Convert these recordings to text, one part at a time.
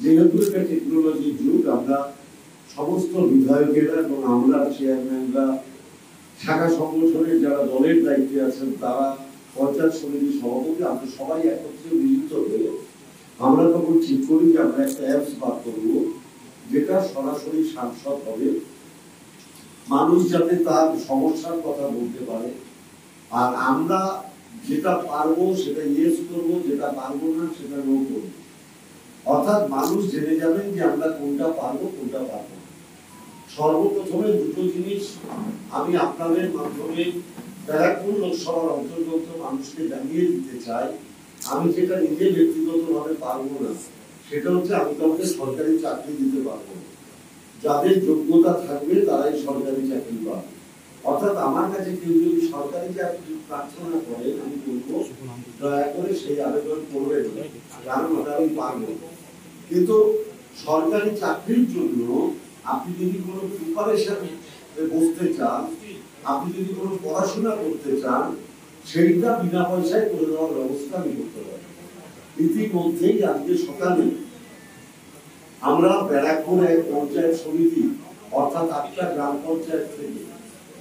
যেহেতু এটা টেকনোলজির যুগ, আমরা সমস্ত বিধায়কেরা এবং আমরা চেয়ারম্যানরা, শাখা সংগঠনের যারা দলের দায়িত্বে আছেন তারা, পঞ্চায়েত সমিতির সভাপতি, আমরা সবাই একত্রে মিলিত হয়ে আমরা তখন ঠিক করি যে আমরা একটা অ্যাপস বার করবো যেটা সরাসরি সাংসদ হবে, মানুষ যাতে তার সমস্যার কথা বলতে পারে, আর আমরা যেটা পারবো সেটা ইয়েস করবো, যেটা পারবো না সেটা নো করবো। অর্থাৎ মানুষ জেনে যাবেন যে আমরা কোনটা পারবো কোনটা পারবো না। সর্বপ্রথমে দুটো জিনিস আমি আপনাদের মাধ্যমে ব্যারাকপুর লোকসভার অন্তর্গত মানুষকে জানিয়ে দিতে চাই। আমি যেটা নিজে ব্যক্তিগতভাবে পারবো না সেটা হচ্ছে আমি কাউকে সরকারি চাকরি দিতে পারবো না। যাদের যোগ্যতা থাকবে তারাই সরকারি চাকরি পাবে। অর্থাৎ আমার কাছে কেউ যদি সরকারি চাকরি প্রার্থনা করে আমি বলবো দয়া করে সেই আবেদন করবেন, কারণ ওটা আমি পারবো। কিন্তু সরকারি চাকরির জন্য আপনি যদি কোনো প্রিপারেশন বসতে চান, আপনি যদি কোনো পড়াশোনা করতে চান, সেইটা বিনা পয়সায় করে দেওয়ার ব্যবস্থা আমি করতে পারি। ইতিমধ্যেই আজকে সকালে আমরা ব্যারাকপুর এক পঞ্চায়েত সমিতি অর্থাৎ 8টা গ্রাম পঞ্চায়েত থেকে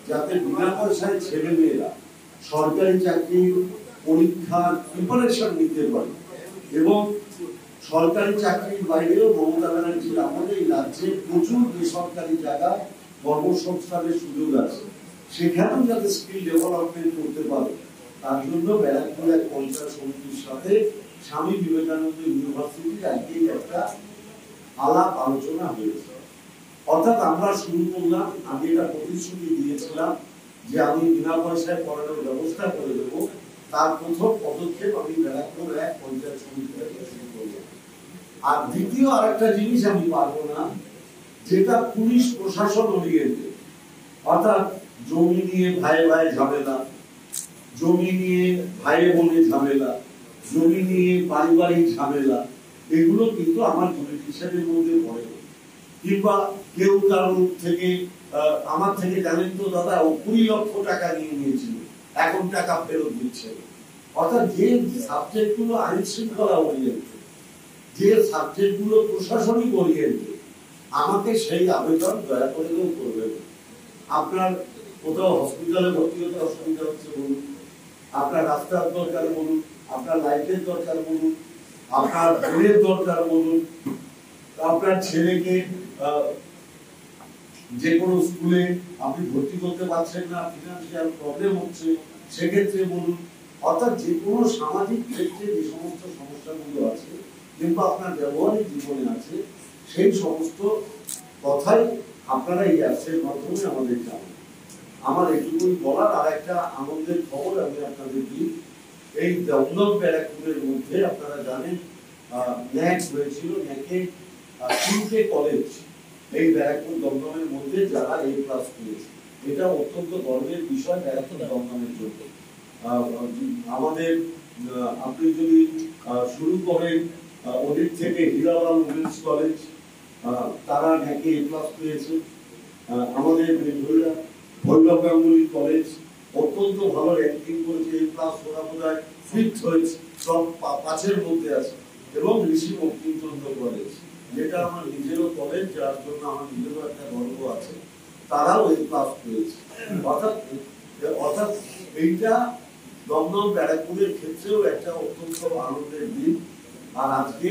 যাতে বিনা পয়সায় ছেলে মেয়েরা সরকারি চাকরির পরীক্ষার প্রিপারেশন নিতে পারে, এবং সরকারি চাকরির বাইরেও মমতা ব্যানার্জির আমাদের এই রাজ্যে প্রচুর বেসরকারি জায়গা কর্মসংস্থানের সুযোগ আছে, সেখানেও যাতে স্কিল ডেভেলপমেন্ট করতে পারে তার জন্য ব্যারাকপুর এক পঞ্চায়েত সমিতির সাথে স্বামী বিবেকানন্দ ইউনিভার্সিটির আজকেই একটা আলাপ আলোচনা হয়েছে। অর্থাৎ আমরা শুরু করলাম, আমি এটা প্রতিশ্রুতি দিয়েছিলাম যে আমি বিনা পয়সায় পড়ানোর ব্যবস্থা করে দেবো। তার প্রথম পদক্ষেপ আমি ব্যারাকপুর এক পঞ্চায়েত সমিতি থেকে শুরু করলাম। আর দ্বিতীয় আরেকটা জিনিস আমি পারবো না, যেটা পুলিশ প্রশাসন ওরিয়েন্টেড, অর্থাৎ জমি নিয়ে ভাইয়ে ভাইয়ে ঝামেলা, জমি নিয়ে ভাইয়ে বোনে ঝামেলা, জমি নিয়ে পারিবারিক ঝামেলা, এগুলো কিন্তু আমার জুডিশিয়ারির মধ্যে পড়ে না। কিংবা কেউ কারোর থেকে আমার থেকে জানেন তো দাদা ও 20 লক্ষ টাকা নিয়ে নিয়েছিল, এখন টাকা ফেরত দিচ্ছে। অর্থাৎ যে সাবজেক্ট গুলো আইন শৃঙ্খলা ওরিয়েন্টেড, যে সাবজেক্ট গুলো প্রশাসনিক ওরিয়েন্টেড, আমাকে সেই আবেদন দয়া করে কেউ করবে না। আপনার কোথাও হসপিটালে ভর্তি হতে অসুবিধা হচ্ছে বলুন, আপনার রাস্তার দরকার বলুন, আপনার লাইটের দরকার বলুন, আপনার ঘরের দরকার বলুন, আপনার ছেলেকে যে কোনো স্কুলে আপনি ভর্তি করতে পারছেন না, ফিনান্সিয়াল প্রবলেম হচ্ছে, সেক্ষেত্রে বলুন। অর্থাৎ যে কোনো সামাজিক ক্ষেত্রে যে সমস্ত সমস্যাগুলো আছে কিংবা আপনার ব্যবহারিক জীবনে আছে, সেই সমস্ত কথাই আপনারা এই অ্যাপসের মাধ্যমে আমাদের জানান। আমার এটুকুই বলার। আর একটা আনন্দের খবর আমি আপনাদের দিই, এই দমদম ব্যারাকপুরের মধ্যে আপনারা জানেন ন্যাক হয়েছিল, ন্যাকে 3টে কলেজ এই ব্যারাকপুর দমদমের মধ্যে যারা A+ পেয়েছে, এটা অত্যন্ত গর্বের বিষয় ব্যারাকপুর দমদমের জন্য। আমাদের আপনি যদি শুরু করেন ওদের থেকে হীরালাল উমেন্স কলেজ, তারা ন্যাকে A+ পেয়েছে। আমাদের ভৈরব গাঙ্গুলি কলেজ অত্যন্ত ভালো র্যাঙ্কিং করেছে, A+, ওরা বোধহয় 5th হয়েছে, সব 5-এর মধ্যে আছে। এবং ঋষি বঙ্কিমচন্দ্র কলেজ, যেটা আমার নিজেরও কলেজ, যার জন্য আমার নিজেরও একটা গর্ব আছে, তারাও A+ পেয়েছে। অর্থাৎ এইটা দমদম ব্যারাকপুরের ক্ষেত্রেও একটা অত্যন্ত আনন্দের দিন। আর আজকে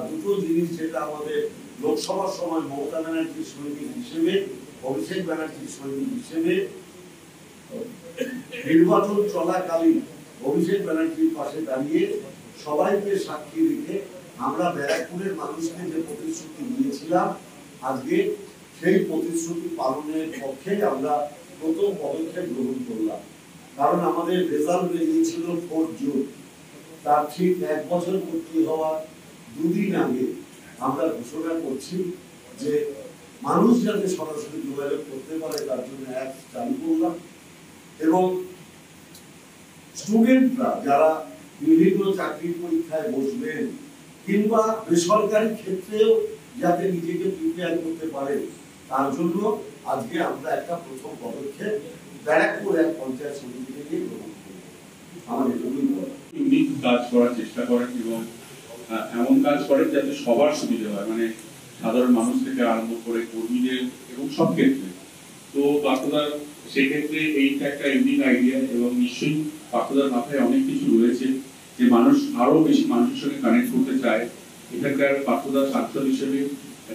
দুটো জিনিস যেটা আমাদের লোকসভার সময় মমতা ব্যানার্জির সৈনিক হিসেবে, অভিষেক ব্যানার্জির সৈনিক হিসেবে নির্বাচন চলাকালীন অভিষেক ব্যানার্জির পাশে দাঁড়িয়ে সবাইকে সাক্ষী রেখে আমরা ব্যারাকপুরের মানুষকে যে প্রতিশ্রুতি দিয়েছিলাম, আজকে সেই প্রতিশ্রুতি পালনের পক্ষে আমরা প্রথম পদক্ষেপ গ্রহণ করলাম। কারণ আমাদের রেজাল্ট বেরিয়েছিল 4 জুন, তার ঠিক 1 বছর পূর্তি হওয়ার 2 দিন আগে আমরা ঘোষণা করছি যে মানুষ যাতে সরাসরি যোগাযোগ করতে পারে তার জন্য অ্যাপ চালু করলাম। এবং স্টুডেন্টরা যারা বিভিন্ন চাকরির পরীক্ষায় বসবেন কিংবা বেসরকারি ক্ষেত্রেও যাতে নিজেকে প্রিপেয়ার করতে পারে, তার জন্য আজকে আমরা একটা প্রথম পদক্ষেপ ব্যারাকপুর এক পঞ্চায়েত সমিতি থেকে গ্রহণ করব। আমাদের ইউনিক কাজ করার চেষ্টা করেন এবং এমন কাজ করেন যাতে সবার সুবিধা হয়, মানে সাধারণ মানুষ থেকে আরম্ভ করে কর্মীদের এবং সব ক্ষেত্রে। তো পার্থদার সেক্ষেত্রে এইটা একটা ইউনিক আইডিয়া, এবং নিশ্চয়ই পার্থদার মাথায় অনেক কিছু রয়েছে যে মানুষ আরো বেশি মানুষের সঙ্গে কানেক্ট করতে চায়। এখানকার পার্থদার সাংসদ হিসেবে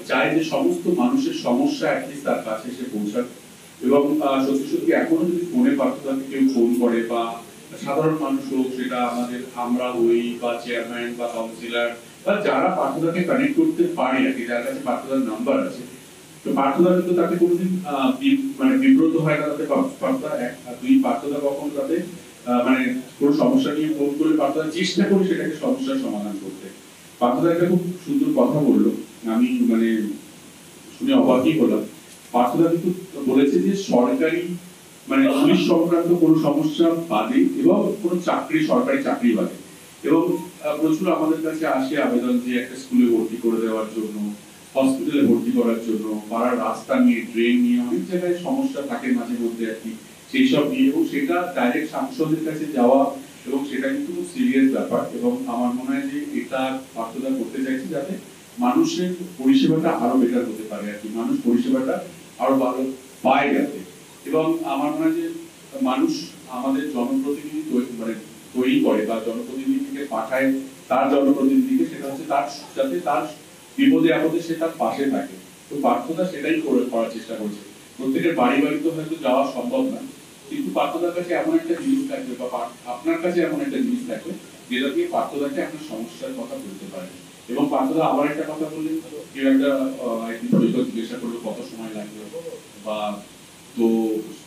চায় যে সমস্ত মানুষের সমস্যা অ্যাটলিস্ট তার কাছে এসে পৌঁছাক, এবং সত্যি সত্যি এখনো যদি ফোনে পার্থদাকে কেউ ফোন করে বা সাধারণ মানুষ হোক, সেটা আমরা হই বা চেয়ারম্যান বা কাউন্সিলর বা যারা পার্থদাকে কানেক্ট করতে পারে আর কি, যার কাছে পার্থদার নাম্বার আছে, তো পার্থদা কিন্তু তাকে কোনোদিন মানে বিব্রত হয় না, তাতে পার্থদা কখন তাতে মানে কোনো সমস্যা নিয়ে ফোন করে পার্থদা চেষ্টা করে সেটাকে সমস্যার সমাধান করতে। পার্থদা একটা খুব সুন্দর কথা বললো, আমি মানে শুনে অবাকই হলাম। পার্থদা কিন্তু বলেছে যে সরকারি মানে পুলিশ সংক্রান্ত কোনো সমস্যা বাদে এবং কোনো সরকারি চাকরি বাদে, এবং প্রচুর আমাদের কাছে আসে আবেদন যে একটা স্কুলে ভর্তি করে দেওয়ার জন্য, হসপিটালে ভর্তি করার জন্য, পাড়ার রাস্তা নিয়ে, ড্রেন নিয়ে অনেক জায়গায় সমস্যা থাকে মাঝে মধ্যে আর কি, সেই সব নিয়ে, এবং সেটা ডাইরেক্ট সাংসদের কাছে যাওয়া, এবং সেটা কিন্তু খুব সিরিয়াস ব্যাপার। এবং আমার মনে হয় যে এটা পার্থদা করতে চাইছে যাতে মানুষের পরিষেবাটা আরো বেটার হতে পারে আর কি, মানুষ পরিষেবাটা আরো ভালো পায় যাতে। এবং আমার মনে হয় যে মানুষ আমাদের জনপ্রতিনিধি মানে তৈরি করে বা জনপ্রতিনিধিকে পাঠায় তার জনপ্রতিনিধিকে, সেটা হচ্ছে তার যাতে তার বিপদে আপদে সে তার পাশে থাকে। তো পার্থদা সেটাই করার চেষ্টা করছে। প্রত্যেকের বাড়ি বাড়িতে হয়তো যাওয়া সম্ভব না, কিন্তু পার্থদার কাছে এমন একটা জিনিস থাকবে বা আপনার কাছে এমন একটা জিনিস থাকবে যেটা দিয়ে পার্থদাকে আপনার সমস্যার কথা বলতে পারে। এবং পার্থদা আবার একটা কথা বললেন, কেউ একটা জিজ্ঞাসা করলো কত সময় লাগবে, বা তো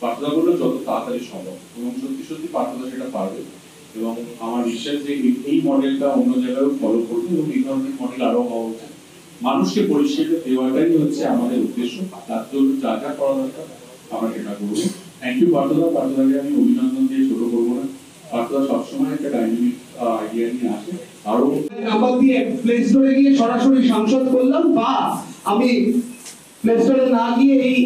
পার্থদা বললো যত তাড়াতাড়ি সম্ভব, এবং সত্যি সত্যি পার্থদা সেটা পারবে। এবং আমার বিশ্বাস যে এই মডেলটা অন্য জায়গায়ও ফলো করবে, এবং এই ধরনের মডেল আরো হওয়া উচিত। মানুষকে পরিষেবা দেওয়াটাই হচ্ছে আমাদের উদ্দেশ্য, তার জন্য যা যা করা দরকার আমরা সেটা করবো। Thank you পার্থদা। পার্থদাকে আমি অভিনন্দন দিয়ে ছোট করবো না, পার্থদা সবসময় একটা ডাইনামিক আইডিয়া নিয়ে আসে। আরো নাম্বার দিয়ে প্লে স্টোরে গিয়ে সরাসরি সাংসদ করলাম, বা আমি প্লে স্টোরে না গিয়ে এই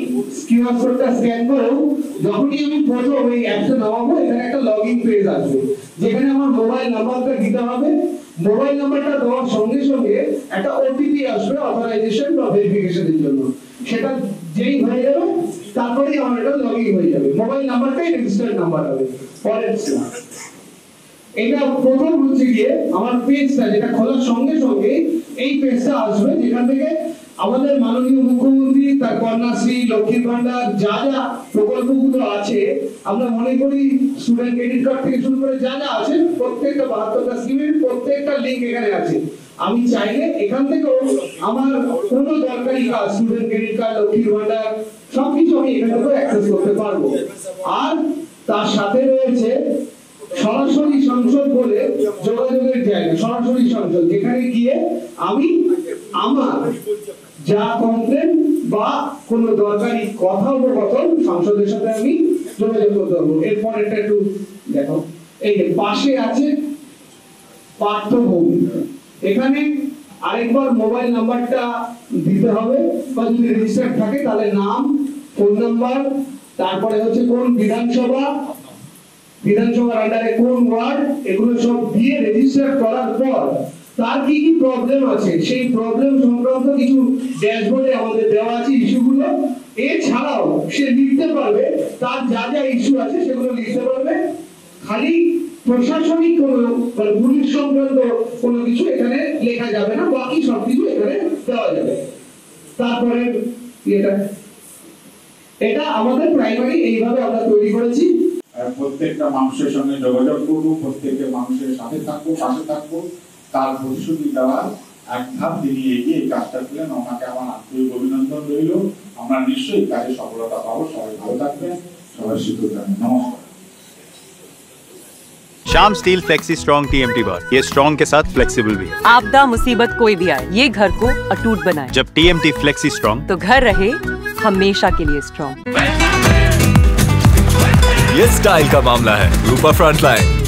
কিউআর কোডটা স্ক্যান করব, যখনই আমি প্রথম এই অ্যাপটা নামাবো এখানে একটা লগইন পেজ আসবে, যেখানে আমার মোবাইল নাম্বারটা দিতে হবে। মোবাইল নাম্বারটা দেওয়ার সঙ্গে সঙ্গে একটা ওটিপি আসবে অথরাইজেশন বা ভেরিফিকেশনের জন্য, সেটা যেই হয়ে যাবে তারপরেই আমার এটা লগইন হয়ে যাবে, মোবাইল নাম্বারটাই রেজিস্টার্ড নাম্বার হবে। পরের এটা প্রথম হচ্ছে গিয়ে আমার পেজটা, যেটা খোলার সঙ্গে সঙ্গে এই পেজটা আসবে, যেখান থেকে আমাদের মাননীয় মুখ্যমন্ত্রী তার কন্যাশ্রী, লক্ষ্মীর ভান্ডার, যা যা প্রকল্পগুলো আছে, আমরা মনে করি স্টুডেন্ট ক্রেডিট কার্ড থেকে শুরু করে যা যা আছে, প্রত্যেকটা 72টা স্কিমের প্রত্যেকটা লিংক এখানে আছে। আমি চাইলে এখান থেকেও আমার কোনো দরকারি কাজ, স্টুডেন্ট ক্রেডিট কার্ড, লক্ষ্মীর ভান্ডার, সবকিছু আমি এখান থেকে অ্যাক্সেস করতে পারবো। আর তার সাথে রয়েছে সরাসরি সংসদ বলে যোগাযোগের জায়গা, সরাসরি সংসদ, যেখানে গিয়ে আমি আমার যা কমপ্লেন বা কোন দরকারি কথোপকথন সংসদের সাথে আমি যোগাযোগ করতে পারবো। এরপর এটা একটু দেখো, এই যে পাশে আছে পাঠ্যভূমি, এখানে আরেকবার মোবাইল নাম্বারটা দিতে হবে, বা যদি রেজিস্টার থাকে তাহলে নাম, ফোন নাম্বার, তারপরে হচ্ছে কোন বিধানসভার আন্ডারে কোন ওয়ার্ড, এগুলো সব দিয়ে রেজিস্টার করার পর তার কি কি প্রবলেম আছে সেই প্রবলেম সংক্রান্ত কিছু ড্যাশবোর্ডে আমাদের দেওয়া আছে ইস্যুগুলো। এছাড়াও সে লিখতে পারবে তার যা যা ইস্যু আছে সেগুলো লিখতে পারবে, খালি প্রশাসনিক কোনো মানে পুলিশ সংক্রান্ত কোনো কিছু এখানে লেখা যাবে না, বাকি সবকিছু এখানে দেওয়া যাবে। তারপরে এটা আমাদের প্রাইমারি এইভাবে আমরা তৈরি করেছি। প্রত্যেকটা মানুষের সঙ্গে যোগাযোগ করবো, প্রত্যেকটা মানুষের সাথে থাকবো, পাশে থাকবো, তার প্রতিশ্রুতি দেওয়ার এক ধাপ তিনি এগিয়ে এই কাজটা করলেন। ওনাকে আমার আন্তরিক অভিনন্দন রইল। আমরা নিশ্চয়ই কাজে সফলতা পাবো। সবাই ভালো থাকবেন, সবাই সুস্থ থাকবেন। নমস্কার। Shyam steel flexi strong TMT बार, ये स्ट्रॉन्ग के साथ फ्लेक्सिबल भी है। आपदा मुसीबत कोई भी आए, ये घर को अटूट बनाए। जब TMT फ्लेक्सी स्ट्रॉन्ग, तो घर रहे हमेशा के लिए स्ट्रॉन्ग। ये स्टाइल का मामला है, रूपा फ्रंटलाइन।